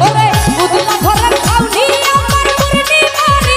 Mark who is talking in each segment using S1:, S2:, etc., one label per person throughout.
S1: ওরে বুদলা ঘরের খাউনি আমার পুরনি মারি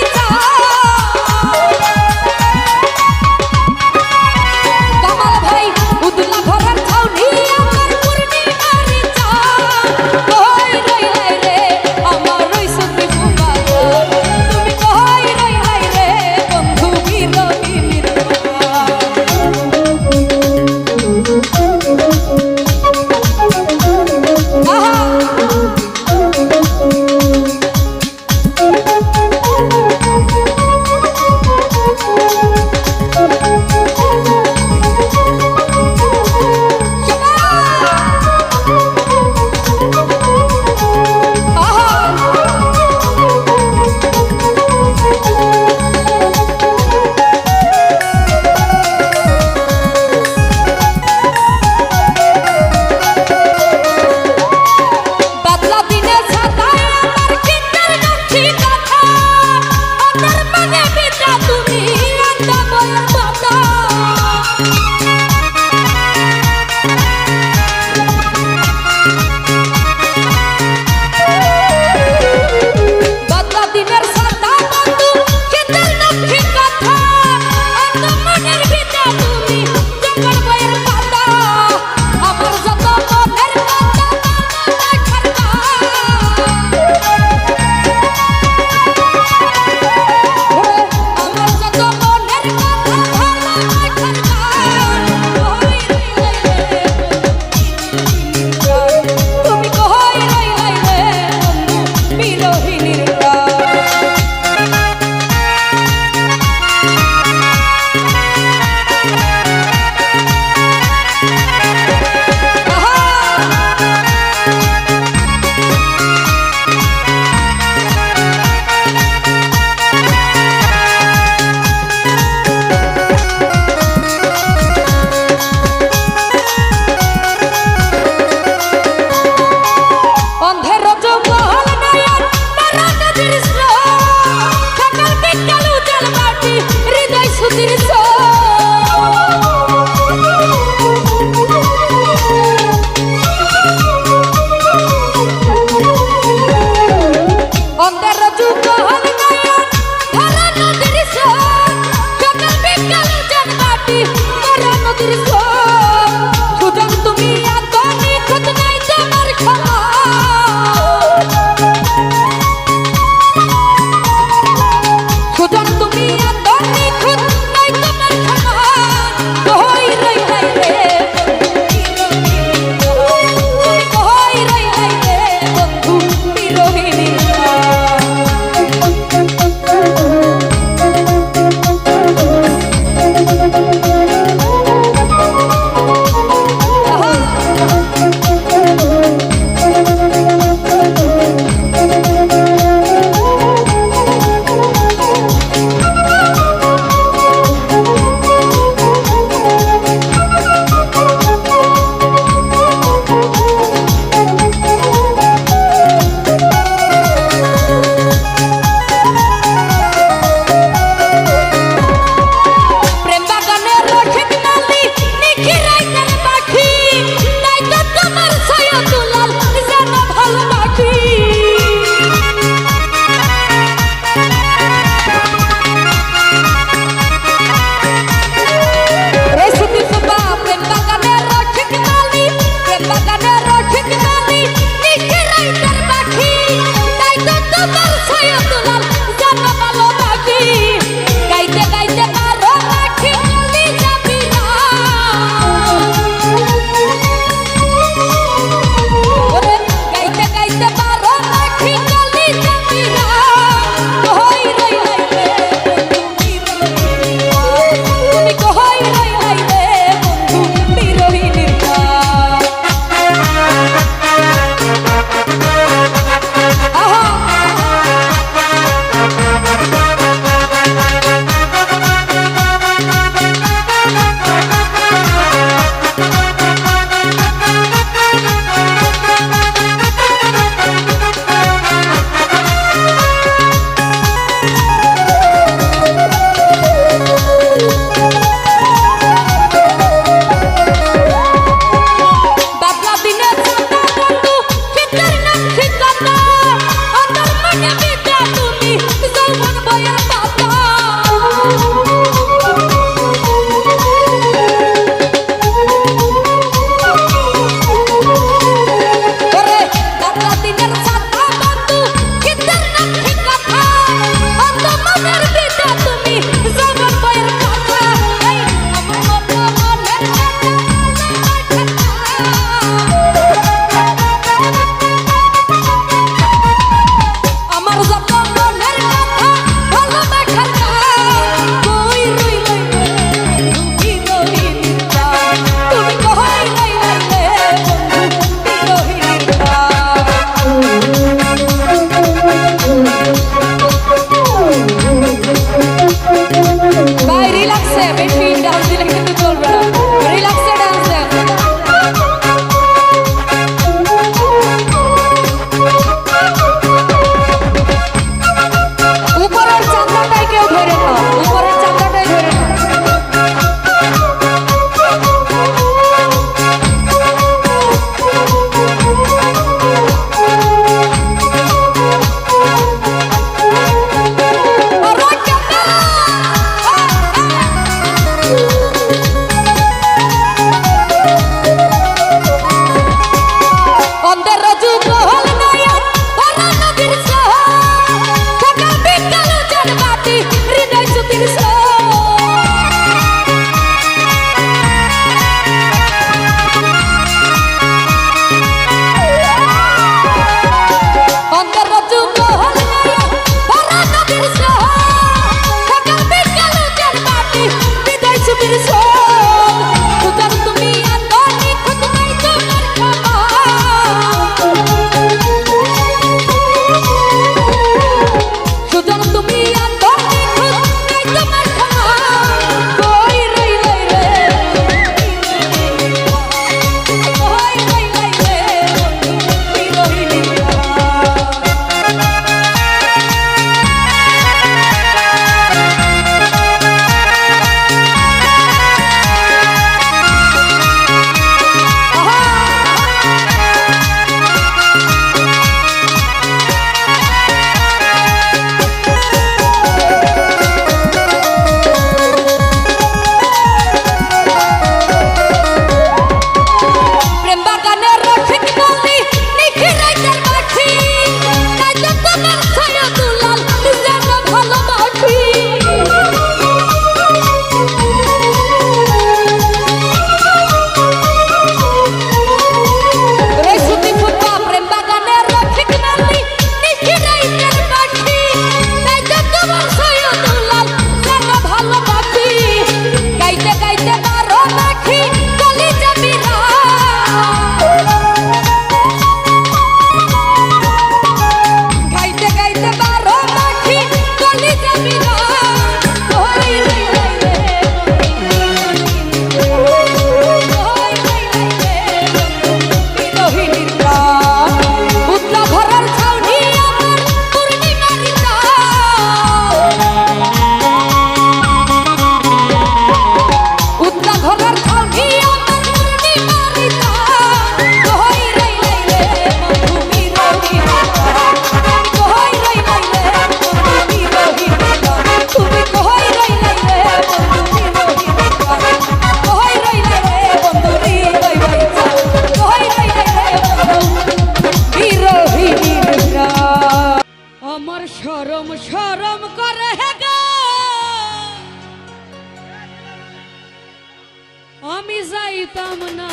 S1: আমি যাইতাম না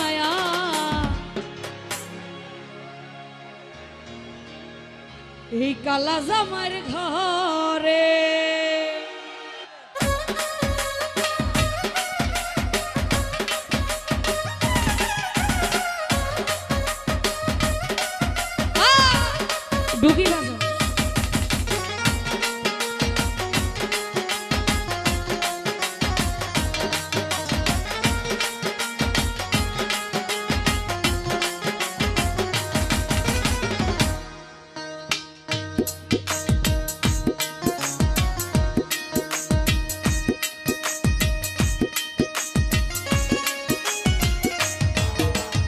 S1: এই কালা জামার ঘরে। ডুগি বাজা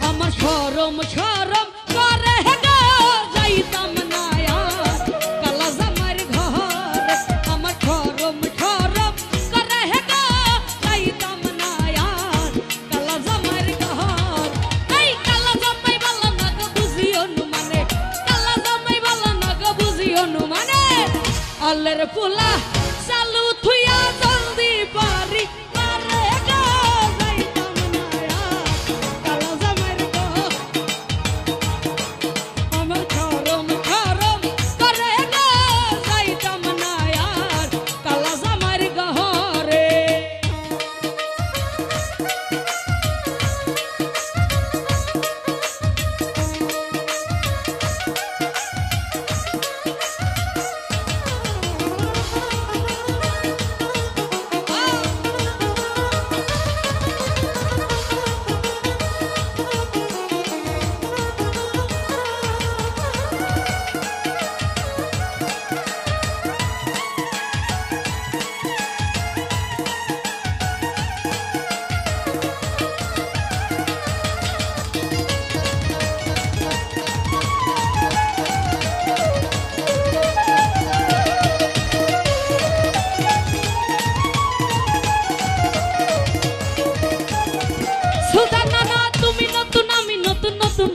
S1: আমার শরম শরম করে গো যাইতাম না কালা জামার ঘরে। আমার শরম শরম করে গো যাইতাম না কালা জামার ঘর। এই কালা জামাই বলা না গো বুঝিও নু মানে, কালা জামাই বলা না গো বুঝিও নু মানে। আল্লাহর পোলা চালু থুইয়া জলদি পারি মারে গো যাইতাম না কালা জামার ঘর। আমার শরম শরম করে গো যাইতাম না কালা জামার ঘরে।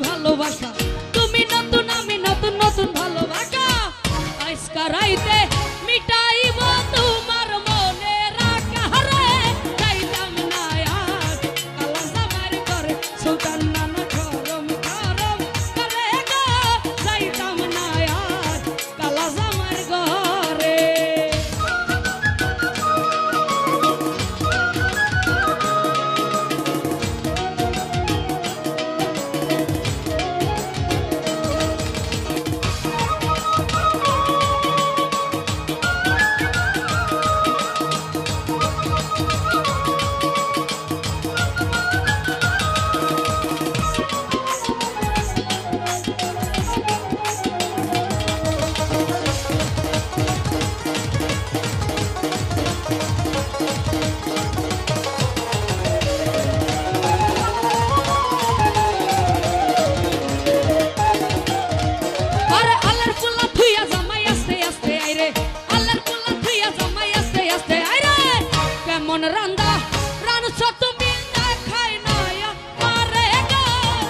S1: ভালোবাসা তুমি নতুন আমি নতুন নতুন ভালোবাসা আজকা রাইতে মিটাইব তোমার মনে রাখা রে যাইতাম না কালা জামার ঘরে। সুলতান নানা শরম শরম করে গো যাইতাম না কালা জামার ঘরে। রান্দা রানুছ তুমি না খাই না মারে গো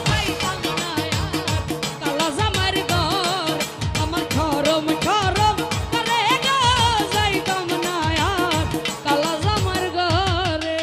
S1: যাইতাম না কালা জামার ঘর। আমার শরম শরম করে গো যাইতাম না কালা জামার ঘরে।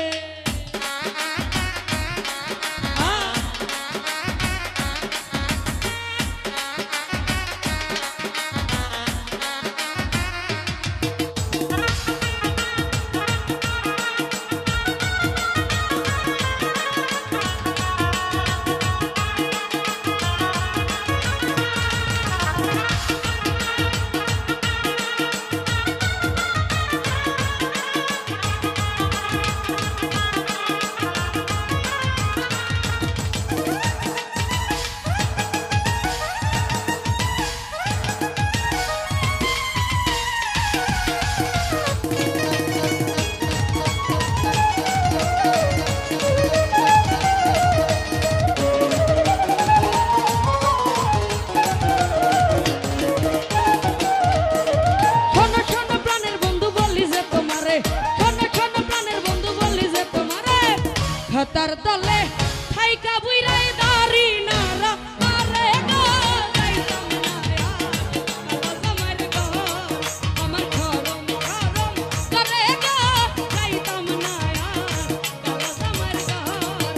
S1: তার দলে থাইকা বুইরাই দাড়ি নারা মারে গো যাইতাম না কালা জামার ঘর। আমার শরম শরম করে গো যাইতাম না কালা জামার ঘর।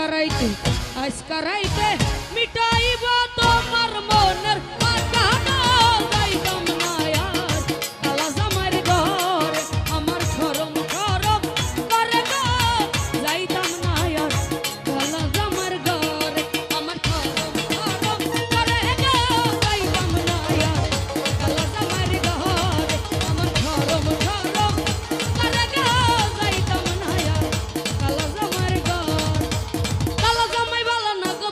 S1: আজকা রাইতে মিটাইব তোমার মনের কথা গো যাইতাম না আর কালা জামাইর ঘরে আমার শরম শরম করে গো যাইতাম না আর কালা জামাইর ঘরে আমার শরম শরম করে গো যাইতাম না আর কালা জামাইর ঘরে আমার শরম শরম করে গো যাইতাম না আর কালা জামাইর ঘরে কালা জামাই ভালো না গো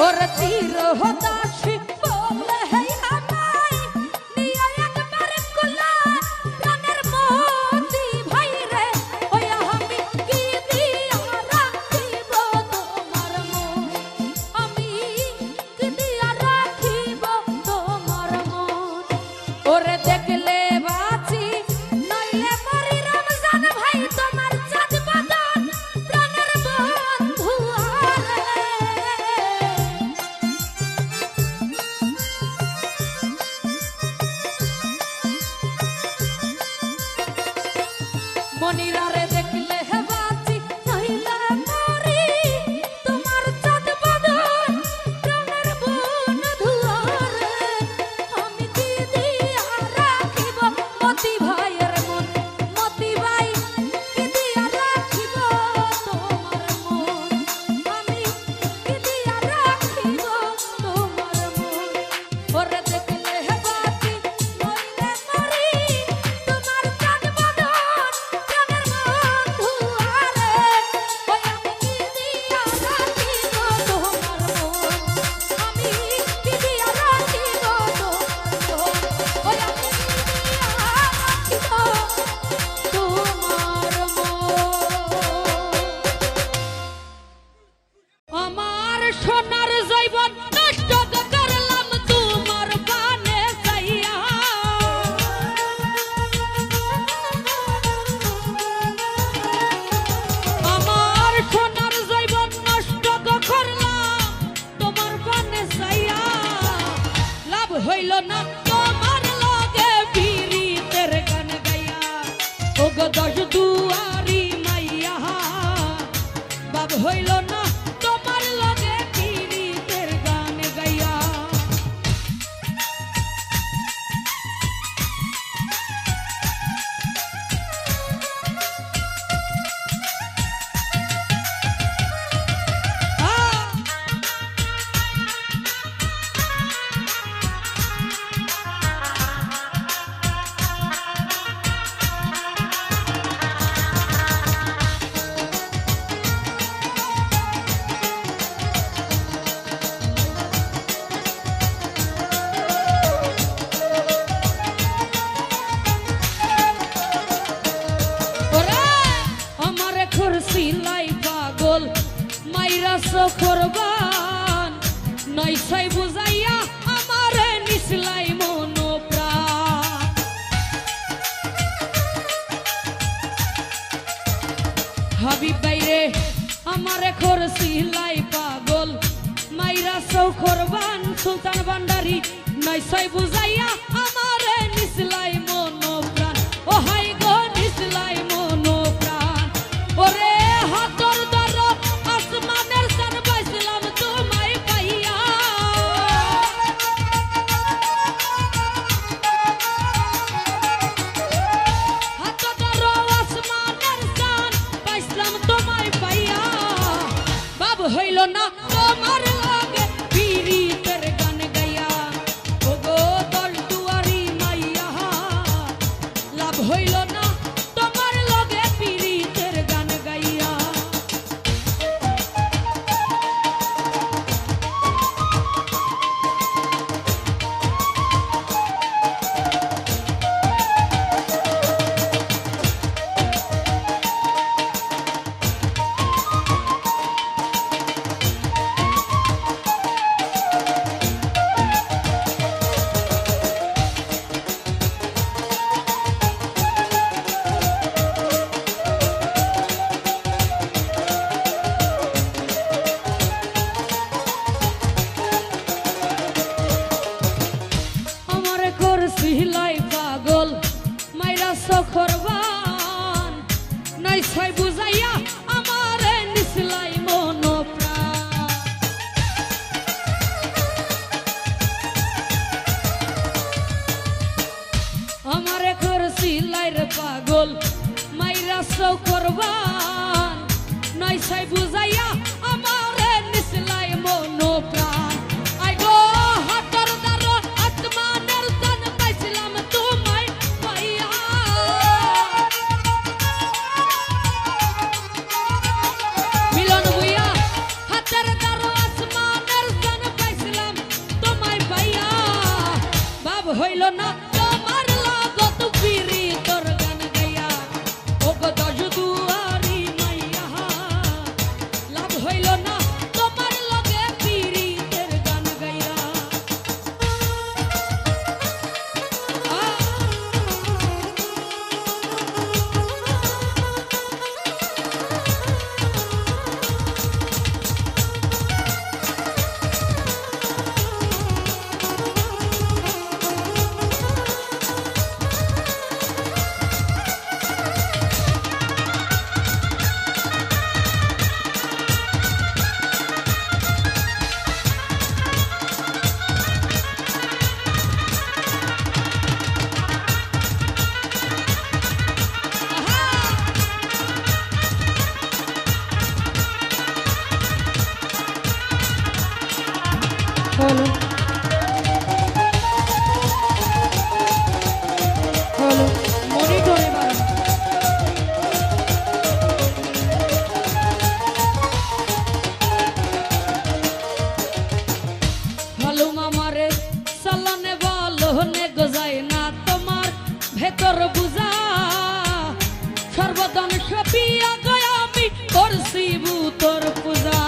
S1: ওর চির হতাশি বলে হেই আমায় নিয়ে একবার কুলা প্রাণের মতি ভাই রে ওই আমি কি দিয়া রাখিব তোমার মন আমি কি দিয়া রাখিব তোমার মন ওরে দেখলে বাঁচি নইলে মরি রমজান ভাই তোমার চাঁদ বাদন প্রাণের বন্ধু মনিরারে দেখলে বাঁচি নইলে মরি তোমার চাঁদ বাদন প্রাণের বন্ধু আমি কি দিয়া রাখিব মতি ভাইয়ের মন মতি ভাই কি দিয়া রাখিব তোমার মন আমি কি দিয়া রাখিব তোমার মন ওরে দেখলে বাঁচি নইলে মরি তোমার চাঁদ বাদন আমার সোনার জৈবন নষ্ট করলাম তোমার বানে চাইয়া আমার সোনার জৈবন নষ্ট করলাম তোমার বানে চাইয়া লাভ হইল না তোমার লগে পীড়িতের গান গাইয়া ও গো দশ দুয়ারি মাইয়া বাব হইল না তোমার লগে পীড়িতের গান গাইয়া সিলাই পাগল মাইরা করবান নয়সাই বুঝাইয়া আমারে নিসলাই মন প্রাণ হাবিব বাইরে আমারে সিলাই পাগল মাইরা করবান সুলতান ভান্ডারি নয়সাই বুঝাইয়া আমারে নিসলাই মন হইল না তোমার লগে পীড়িতের গান গাইয়া। সিলাই পাগল মাইরা সখরবান নাই ছয় বুঝাইয়া আমারে নিসলাই মন প্রাণ। আমারে কর সিলাই রে পাগল মাইরা সখরবান নাই ছয় বুঝাইয়া আমারে নিসলাই মন প্রাণ। হইল না তোমার লাগত পীড়িতর গান গাইয়া। ও গো দশ দুয়ারি মাইয়া লাভ হইল না তোমার লগে পীড়িতের গান গাইয়া। হলো হলো মনিটরে বাড়ান। হলো মামারে সালানে বলো নে গজায় না তোমার ভেতর বুঝা। সর্বদান সপিয়া গয়া আমি করছি ভূতর পূজা।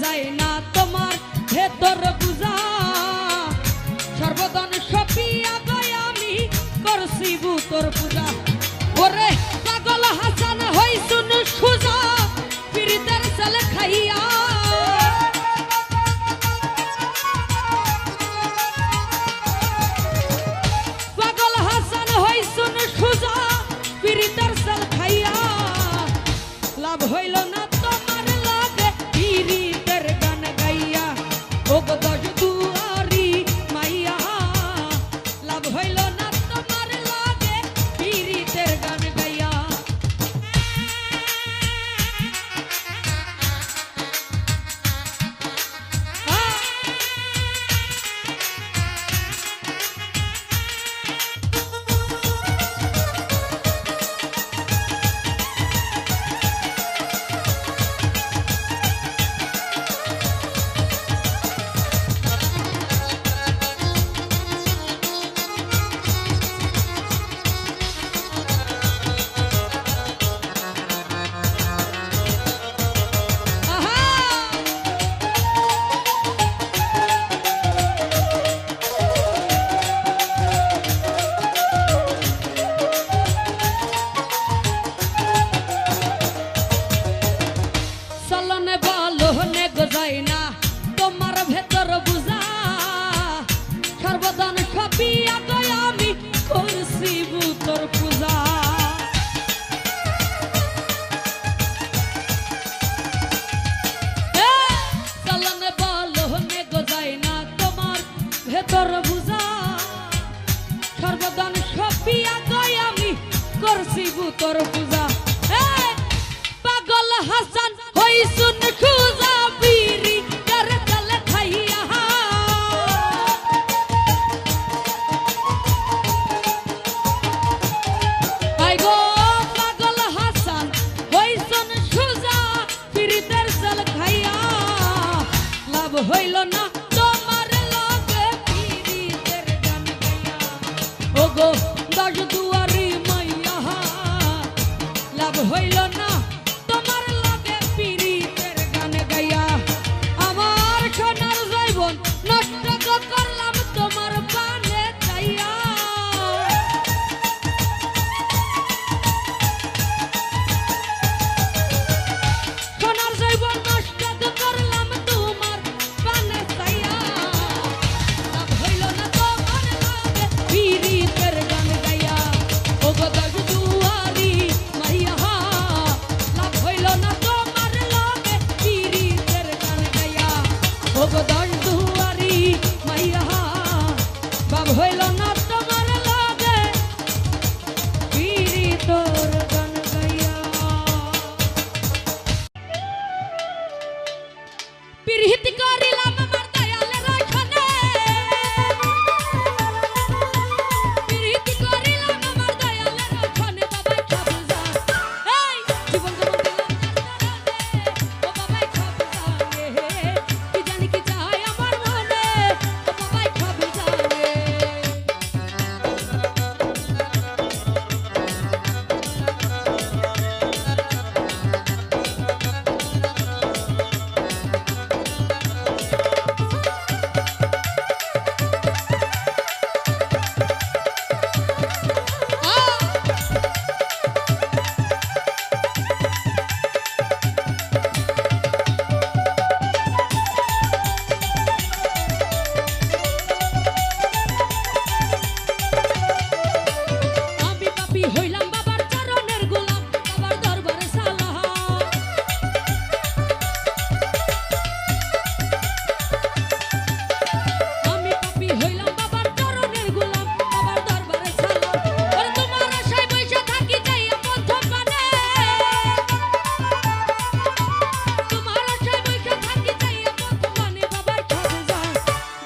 S1: যায় না তোমার ভেতর বুঝা। সর্বদান সপিয়া গয় আমি করছি ভূতর পূজা। ওরে পাগল হাসান হই শুনু সুজা পীড়িতের ছেলে খাইয়া। পাগল হাসান হই শুনু সুজা পীড়িতের ছেলে খাইয়া। লাভ হইল না তোমার লাগে পীড়িতের গান গাইয়া। ও গো দশ দুয়ারি মাইয়া লাভ হইল না তোমার লাগে পীড়িতের গান গাইয়া। যায় না তোমার ভেতর বুঝা। সর্বদান সপিয়া গয় আমি করছি ভূতর পূজা। চলনে বলো নে গজায় না তোমার ভেতর বুঝা। সর্বদান সপিয়া গয় আমি করছি ভূতর পূজা। পাগল হাসান হই শুন সুজা পীড়ি হইল না তোমার লগে পীড়িতের গান গাইয়া ওগো দশ দুয়ারি মাইয়া লাভ হইল না তোমার লগে পীড়িতের গান গাইয়া আমার সোনার জৈবন নষ্ট করলাম তোমার পানে চাইয়া সোনার জৈবন নষ্ট করলাম তোমার পানে চাইয়া লাভ হইল না তোমার লগে পীড়িতের গান গাইয়া ওগো দশ দুয়ারি মাইয়া লাভ হইল না তোমার লগে পীড়িতের গান গাইয়া ওগো দশ দুয়ারি মাইয়া বাব হইল না তোমার লগে পীড়িতর গান গাইয়া পিরিহিত করিলাম আমার দয়ালের ওইখানে পিরিহিত করিলাম আমার দয়ালের ওইখানে বাবাই খাবো যা এই জীবন জীবন দিলাম ও বাবাই খাবো জানে কি জানি কি চাই আমার মনে ও বাবাই খাবো জানে আমি পাপী হইলাম বাবার চরণের গোলাম বাবার দরবারে সালাম আমি পাপী হইলাম বাবার চরণের গোলাম বাবার দরবারে সালাম ওরে তোমার আশায় বইসা থাকি যাইয়া পথ পানে তোমার আশায় বইসা থাকি যাইয়া পথ পানে বাবাই খাবো জান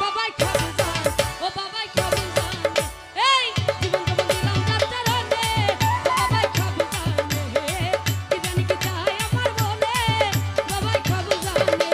S1: বাবাই খাবো জান ও বাবাই খাবো জান এই জীবন জীবন দিলাম যার চরণে ও বাবাই খাবো জানে কি জানি কি চাই আমার মনে বাবাই খাবো জানে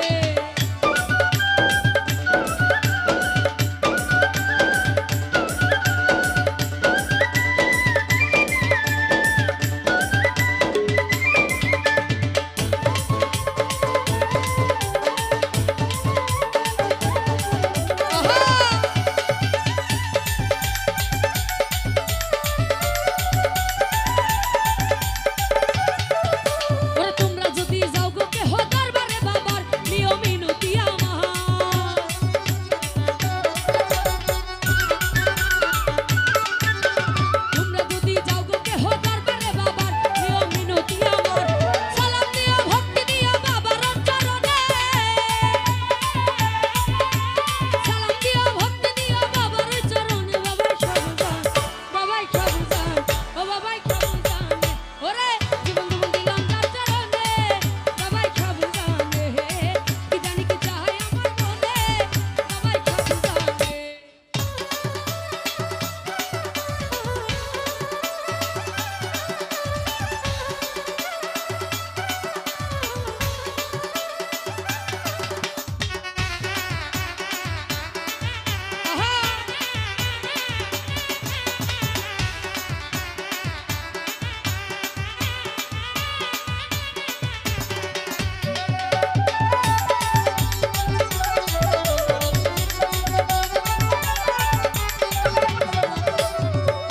S1: ওরে তোমরা যদি যাও গো কেহ দরবারে বাবার নিও মিনতি আমার তোমরা যদি যাও গো কেহ দরবারে বাবার নিও মিনতি আমার সালাম দিও ভক্তি দিও বাবার চরণে সালাম দিও ভক্তি দিও বাবার চরণে বাবাই খাবো জান ও বাবাই খাবো জান ওরে জীবন জীবন দিলাম যার চরণে বাবাই খাবো জানে কি জানি কি চাই আমার মনে বাবাই খাবো জানে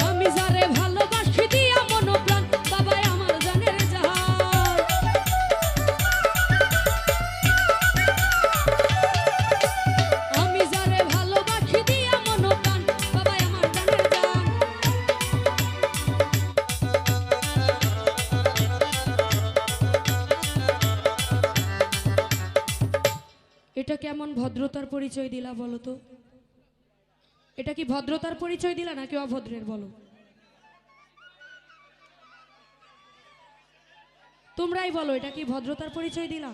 S1: আমি যারে ভালোবাসি দিয়া মন প্রাণ বাবাই আমার জানের জাহান আমি যারে ভালোবাসি দিয়া মন প্রাণ বাবাই আমার জানের জান এটা কেমন ভদ্রতার পরিচয় দিলা বলো তো এটা কি ভদ্রতার পরিচয় দিলা নাকি অভদ্রের বলো তোমরাই বলো এটা কি ভদ্রতার পরিচয় দিলা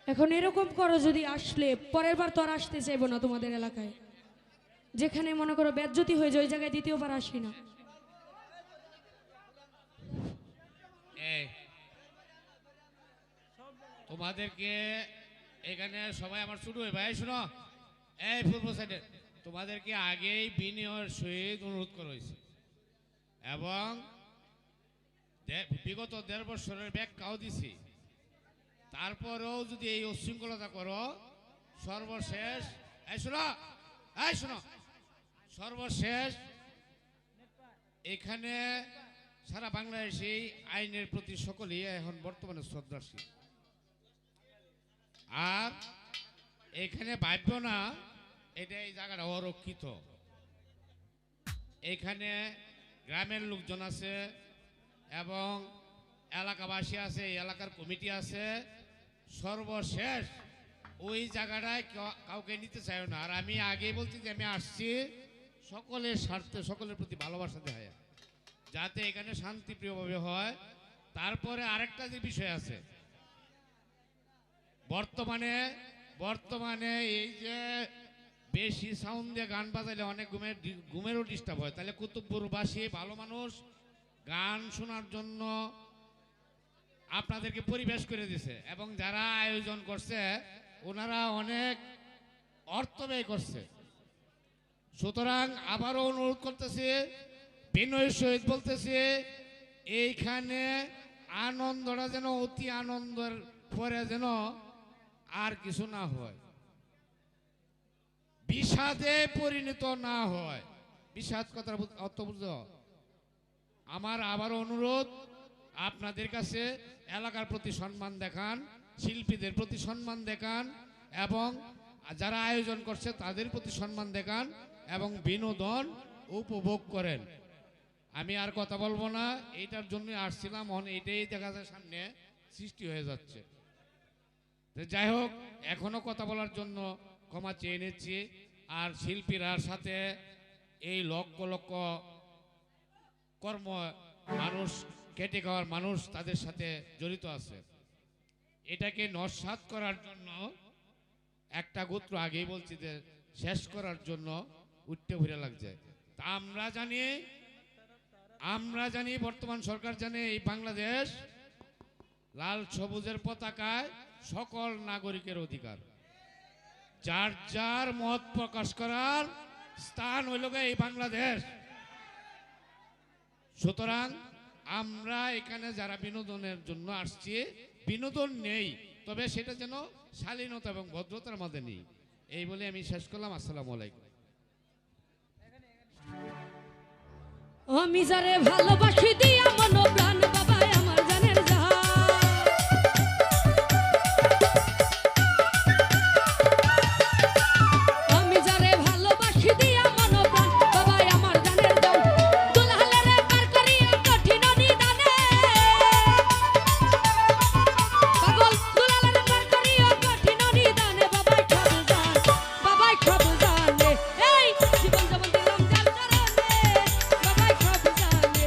S1: এখন এরকম করো যদি আসলে পরের বার তো আর আসতে চাইবো না তোমাদের এলাকায় যেখানে মনে করো বেজ্জতি হয়ে যায় ওই জায়গায় দ্বিতীয়বার আসি না
S2: এই তোমাদেরকে এখানে সবাই আমার ছোট ভাই শুনো, এই পূর্ব সাইডে তোমাদেরকে আগেই বিনয়ের সহিত অনুরোধ করা হয়েছে এবং বিগত 1.5 বছরের ব্যাখ্যাও দিছি। তারপরেও যদি এই উচ্ছৃঙ্খলতা করো, সর্বশেষ এই শোনো সর্বশেষ এখানে সারা বাংলাদেশে আইনের প্রতি সকলেই এখন বর্তমানে শ্রদ্ধাশীল। আর এখানে ভাবব না এটা এই জায়গাটা অরক্ষিত। এখানে গ্রামের লোকজন আছে এবং এলাকাবাসী আছে, এলাকার কমিটি আছে। সর্বশেষ ওই জায়গাটায় কাউকে নিতে চাই না। আর আমি আগেই বলছি যে আমি আসছি সকলের স্বার্থে, সকলের প্রতি ভালোবাসা দেয় যাতে এখানে শান্তিপ্রিয়ভাবে হয়। তারপরে আরেকটা যে বিষয় আছে, বর্তমানে এই যে বেশি সাউন্ড দিয়ে গান বাজাইলে অনেক ঘুমেরও ডিস্টার্ব হয়। তাহলে কুতুবপুরবাসী ভালো মানুষ গান শোনার জন্য আপনাদেরকে পরিবেশ করে দিছে এবং যারা আয়োজন করছে ওনারা অনেক অর্থ ব্যয় করছে। সুতরাং আবারও অনুরোধ করতেছি, বিনয়ের সহিত বলতেছি, এইখানে আনন্দটা যেন অতি আনন্দের পরে যেন আর কিছু না হয়, বিষাদে পরিণত না হয়। বিষাদ কথার অর্থ বুঝো। আমার আবারও অনুরোধ আপনাদের কাছে, এলাকার প্রতি সম্মান দেখান, শিল্পীদের প্রতি সম্মান দেখান এবং যারা আয়োজন করছে তাদের প্রতি সম্মান দেখান এবং বিনোদন উপভোগ করেন। আমি আর কথা বলবো না, এইটার জন্য আসছিলাম, এটাই দেখা যায় সামনে সৃষ্টি হয়ে যাচ্ছে। যাই হোক, এখনো কথা বলার জন্য ক্ষমা চেয়ে নিচ্ছি। আর শিল্পীরার সাথে এই লক্ষ লক্ষ কর্ম মানুষ, কেটে খাওয়ার মানুষ তাদের সাথে জড়িত আছে। এটাকে নস্যাৎ করার জন্য একটা গোত্র আগেই বলছি যে শেষ করার জন্য উঠতে ঘুরে লাগছে। তা আমরা জানি বর্তমান সরকার জানে এই বাংলাদেশ লাল সবুজের পতাকায় সকল নাগরিকের অধিকার, যার যার মত প্রকাশ করার স্থান হইল এই বাংলাদেশ। সুতরাং আমরা এখানে যারা বিনোদনের জন্য আসছি, বিনোদন নেই, তবে সেটা যেন শালীনতা এবং ভদ্রতার মধ্যে নেই। এই বলে আমি শেষ করলাম। আসসালামু আলাইকুম।
S1: আমি যারে ভালোবাসি দিয়া মন প্রাণ বাবা আমার জানের জাহান, আমি যারে ভালোবাসি দিয়া মন প্রাণ বাবা আমার জানের জান, দুলালের পার করিয়া কঠিন নিদানে পাগল, দুলালের পার করিয়া কঠিন নিদানে বাবাই সব জানে এই জীবন যেমন দিলাম যার চরণে বাবাই সব জানে।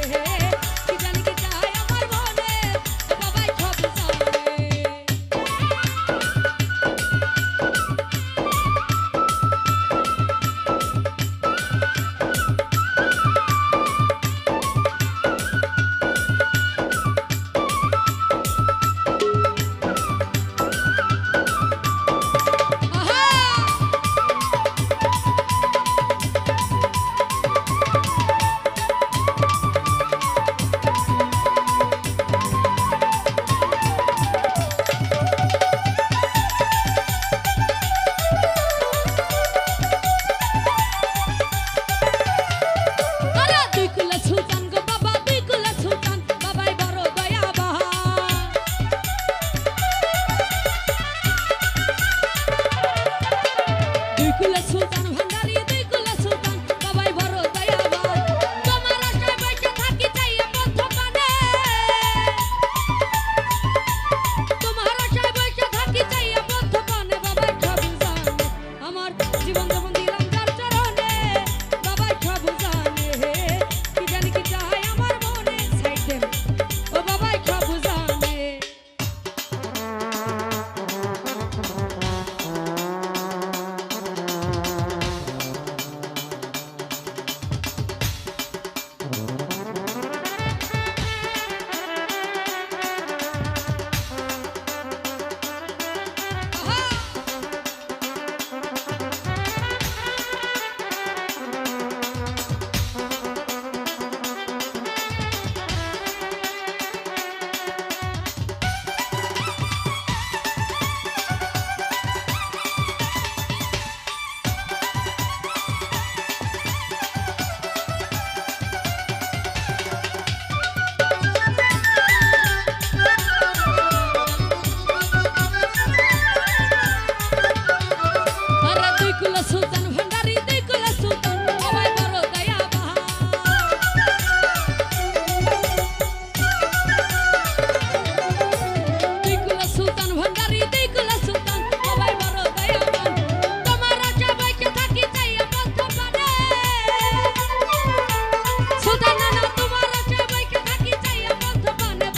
S1: সুলতানা না তোমার আছে বাইকে থাকি চাইয়া বন্ধ পানে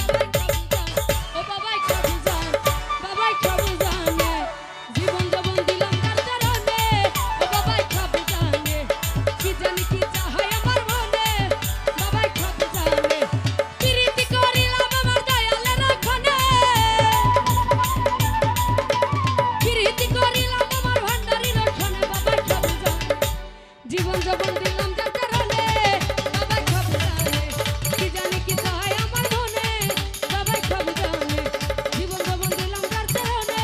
S1: বাবাই খাবু জান ও বাবাই খাবু জানে জীবন যবন দিলাম তার চরণে ও বাবাই খাবু জানে কি জানি কি চাহাই আমার মনে বাবাই খাবু জানে প্রীতি করিলাম আমার দয়ালের রাখনে প্রীতি করিলাম আমার ভান্ডারির রাখনে বাবাই খাবু জানে জীবন যবন দিলাম তার চরণে বাবাই খাবু জানে কি জানি কি চাহাই আমার মনে বাবাই খাবু জানে জীবন যবন দিলাম তার চরণে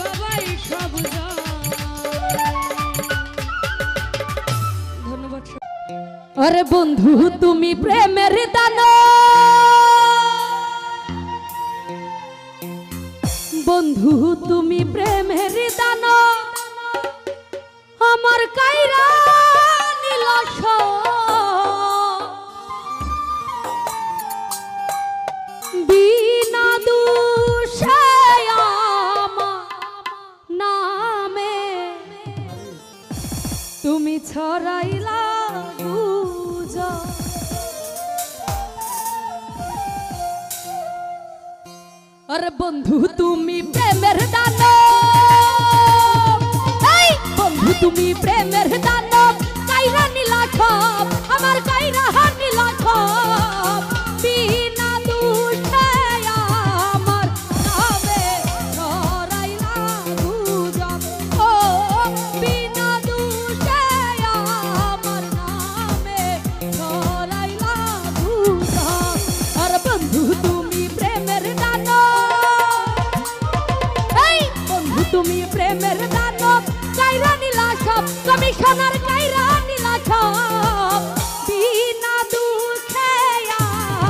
S1: বাবাই খাবু জানে ধন্যবাদ। আরে বন্ধু তুমি প্রেমের দানো বন্ধু তুমি প্রেমের দানো আমার কাইরা নীলস বিনা দোষে আমার নামে তুমি ছড়াইলা গুজব আরে বন্ধু তুমি প্রেমের দানো এই বন্ধু তুমি প্রেমের দানো কাইরা নীলা সব আমার কাইরা নীলা সব বিনা দোষে আমার নামে ছড়াইলা গুজব ও বিনা দোষে আমার নামে ছড়াইলা গুজব আর বন্ধু তুমি প্রেমের দানো এই বন্ধু তুমি প্রেমের দানো কাইরা নীলা সব কমিশনার কাইরা নীলা সব বিনা দুঃখে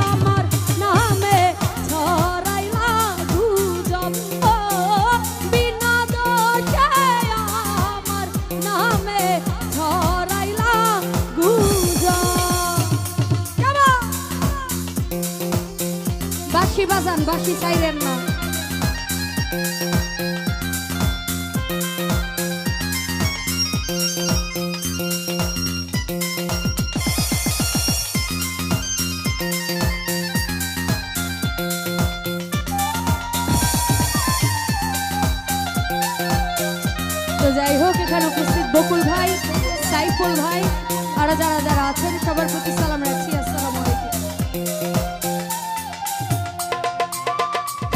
S1: আমার নামে ছড়াইলা গুজব ও বিনা দোষে আমার নামে ছড়াইলা গুজব কেমন বাঁশি বাজান বাঁশি চাইলেন না তো যাই হোক এখানে উপস্থিত বকুল ভাই সাইফুল ভাই আর যারা যারা আছেন সবার প্রতি সালাম রাখছি আসসালামু আলাইকুম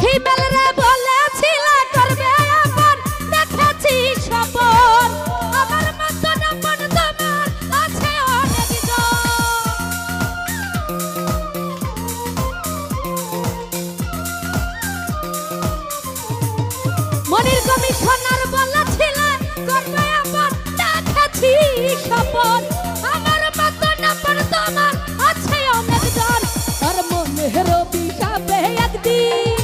S1: হিমেল রে বলেছিল করবে আপন দেখেছি সপন আমার মতো আপন তোমার আছে অনেক জন মনির কমিশনার বলেছিল করবে আপন দেখেছি সপন আমার মতো আপন তোমার আছে অনেক জন আর মনের বিষাবে একদিন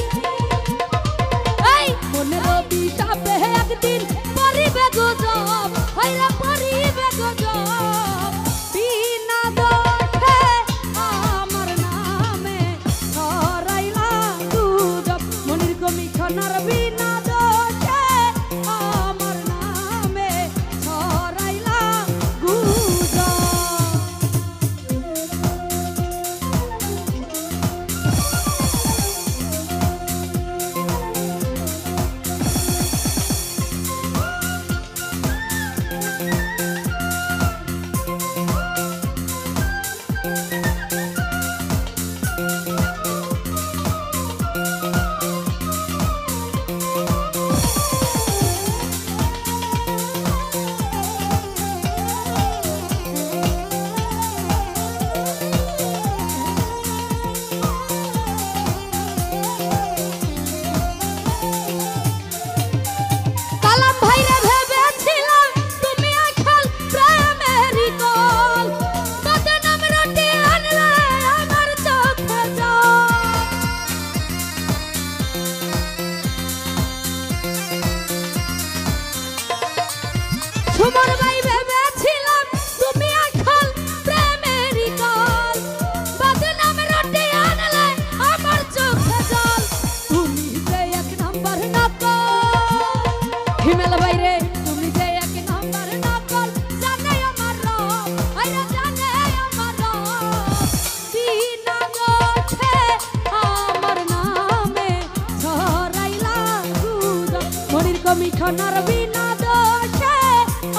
S1: সোনার বিনা দোষে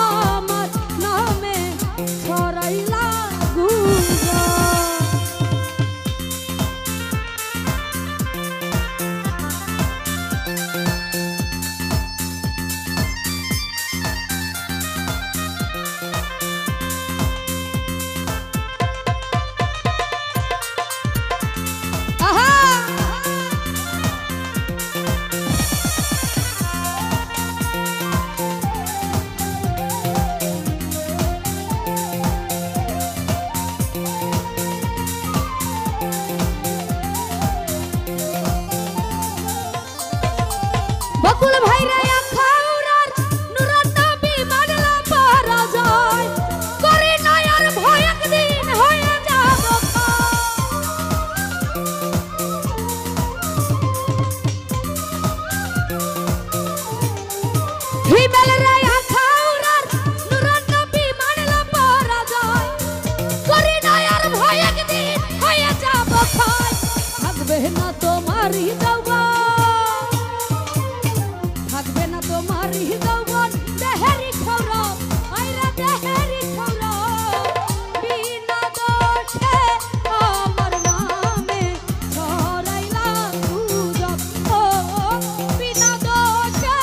S1: আমার নামে ছড়াইলা গুজব। বকুল ভাইরা আখাউড়ার নুরাত নবী মানলা পরাজয় করে নয়ার ভয় একদিন হয়ে যাব হিমেল রে আখাউড়ার নুরাত নবী মানলা পরাজয় করে নয়ার ভয় একদিন হয়ে যাব থাকবে না তোমার হৃদয় থাকবে না তোমার হৃদয় দেহেরি খৌরব আইরা দেহেরি খৌরব বিনা দোষে আমার নামে ছড়াইলা গুজব ও বিনা দোষে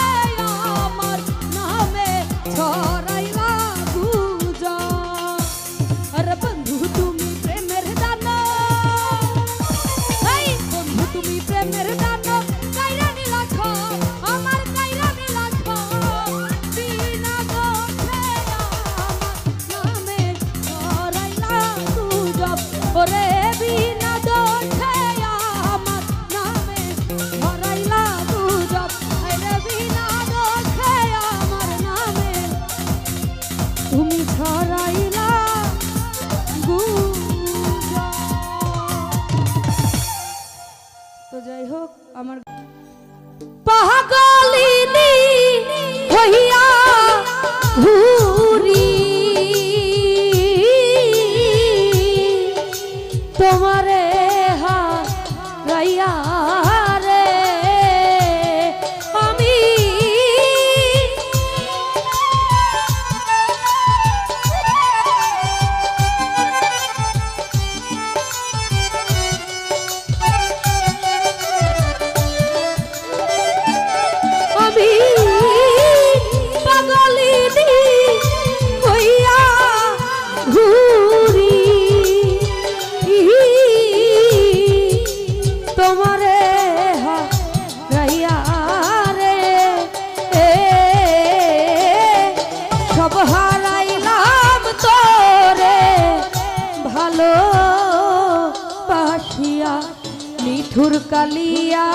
S1: আমার নামে ছড়াইলা গুজব। আরে বন্ধু তুমি প্রেমের দানব এই বন্ধু তুমি প্রেমের দানব কাইরা নিলা খব আমার কাইরা নিলা খব বিনা দোষে আমার নামে ছড়াইলা গুজব ওরে বিনা দোষে আমার নামে ছড়াইলা গুজব আরে বিনা দোষে আমার নামে তুমি ছড়াইলা গুজব। তো যাই হোক আমার পাগলিনী হইয়া ঘুরি তোমারে হারাইয়া রে আমি আমি পাগলিনী হইয়া ঘুরি তোমারে হারাইয়া রে সব হারাইলাম তোরে ভালো বাসিয়া নিঠুর কালিয়া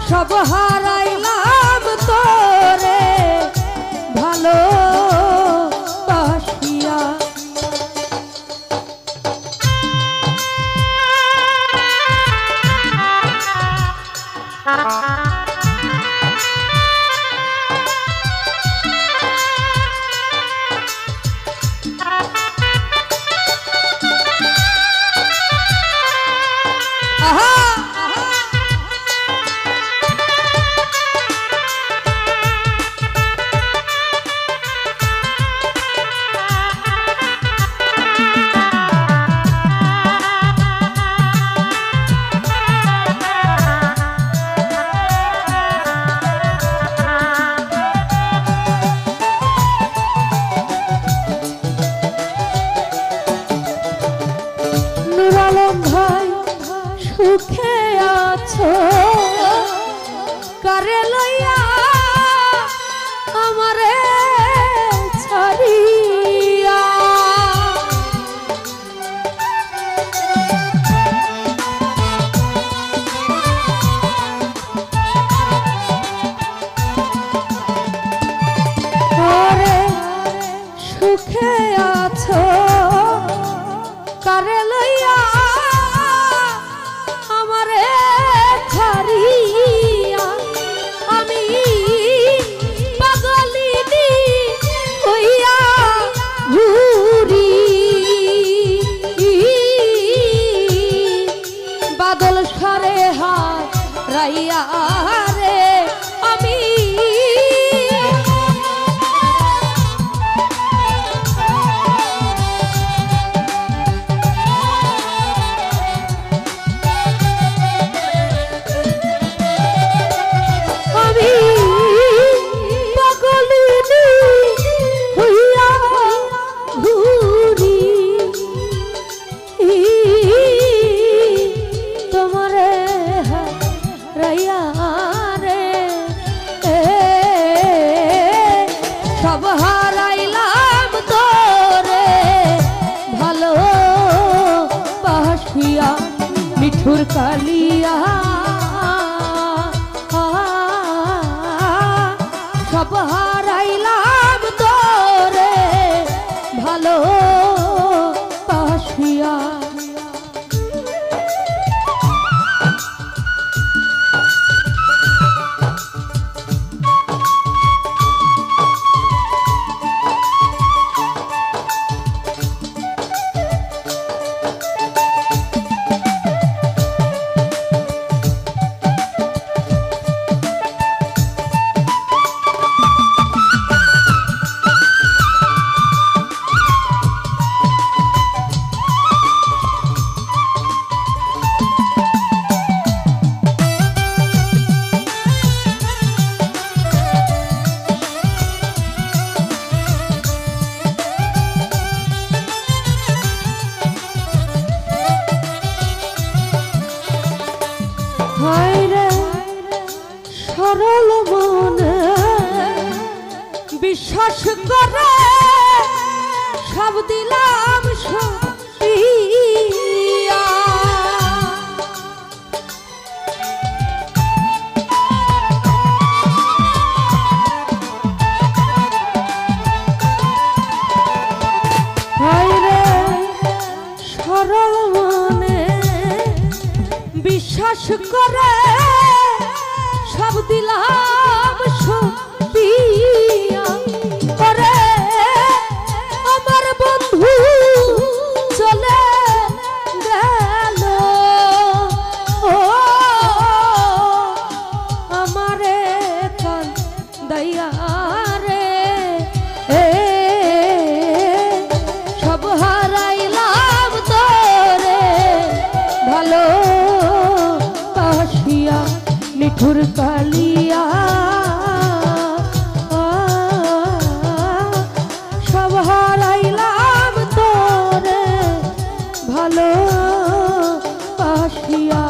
S1: সব হারাইলাম তোরে ভালো বাসিয়া। সুখে আছো কারে লইয়া আমারে ছাড়িয়া ওরে সুখে আছো কারে লইয়া ছাড়িয়া আমি পাগলিনী হইয়া ঘুরি বাদল সারে হাত সব হারাইলাম তোরে ভালো বাসিয়া মিঠুর কালিয়া সব হারাইলাম তোরে ভালো বাসিয়া সরল মনে বিশ্বাস করে সব দিলাম সপিয়া সরল মনে বিশ্বাস করে সব দিলাম সপিয়া করে আমার বন্ধু চলে গেল ও আমারে কান্দাইয়া রে সব হারাইলাম তোরে ভালো বাসিয়া মিঠুর কালিয়া সব হারাইলাম তোরে ভালো বাসিয়া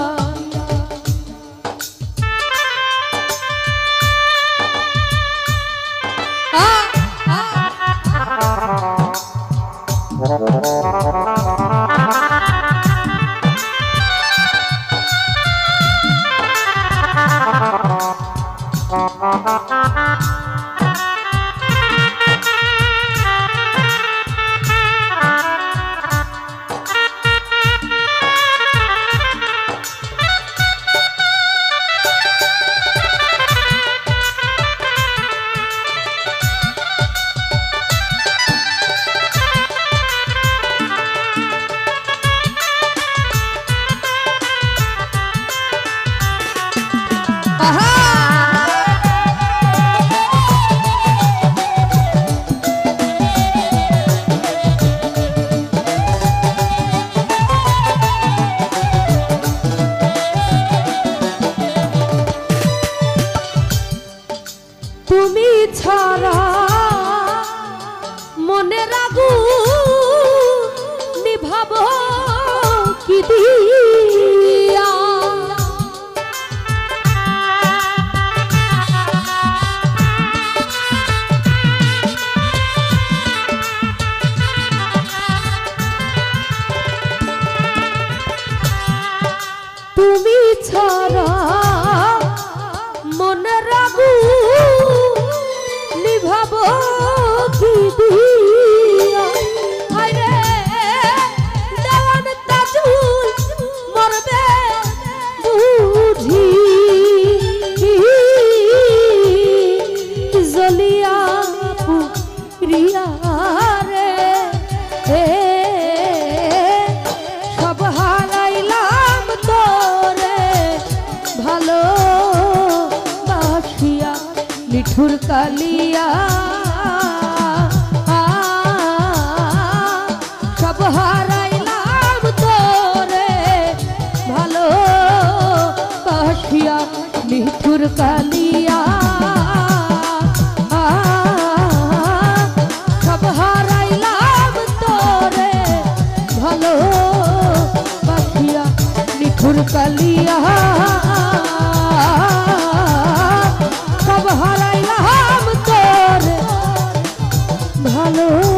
S1: তুমি ছাড়া মনে রাগু নিভাবো কি দিয়া তুমি ছাড়া মনে রাগু নিভাবো কি দিয়া আরে দেওয়ান তাজুল মরবে বুঝি জলিয়া প্রিয়া রে সব হারাইলাম তোরে ভালো বাসিয়া মিঠুর কালিয়া সব হারাইলাম তোরে ভালো বাসিয়া মিঠুর কালিয়া সব হারাইলাম তোরে ভালো বাসিয়া মিঠুর কালিয়া সব হারাইলাম তোরে
S3: ভালো